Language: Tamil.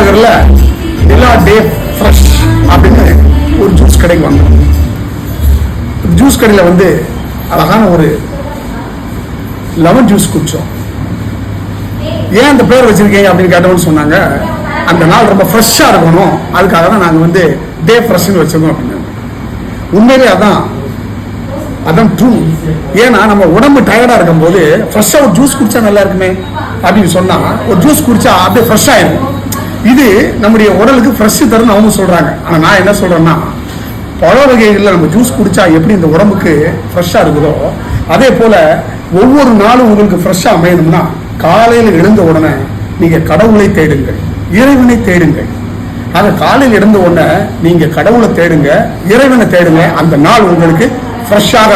நகர்ல எல்லா டே ஃப்ரெஷ் அப்படின்னு ஒரு ஜூஸ் கடைக்கு வந்தோம். ஜூஸ் கடையில் வந்து அழகான ஒரு லெமன் ஜூஸ் குடிச்சோம். ஏன் அந்த பேர் வச்சிருக்கீங்க அப்படின்னு கேட்டவன்னு சொன்னாங்க, அந்த நாள் ரொம்ப ஃப்ரெஷ்ஷாக இருக்கணும், அதுக்காக தான் நாங்கள் வந்து டே ஃப்ரெஷ்னு வச்சிருக்கோம் அப்படின்னு. உண்மையிலே அதான் ட்ரூ. ஏன்னா நம்ம உடம்பு டயர்டாக இருக்கும் போது ஃப்ரெஷ்ஷாக ஒரு ஜூஸ் குடிச்சா நல்லா இருக்குமே அப்படின்னு சொன்னா, ஒரு ஜூஸ் குடிச்சா அப்படியே ஃப்ரெஷ் ஆயிருக்கும். இது நம்முடைய உடலுக்கு ஃப்ரெஷ் தருன்னு அவங்க சொல்றாங்க. ஆனால் நான் என்ன சொல்றேன்னா, பழ வகைகளில் நம்ம ஜூஸ் குடிச்சா எப்படி இந்த உடம்புக்கு ஃப்ரெஷ்ஷாக இருக்குதோ, அதே போல ஒவ்வொரு நாளும் உங்களுக்கு ஃப்ரெஷ்ஷாக அமையணும்னா காலையில் எழுந்த உடனே நீங்க கடவுளை தேடுங்கள், இறைவனை தேடுங்கள். ஆக காலையில் எழுந்த உடனே நீங்க கடவுளை தேடுங்க, இறைவனை தேடுங்க. அந்த நாள் உங்களுக்கு ஃப்ரெஷ்ஷாக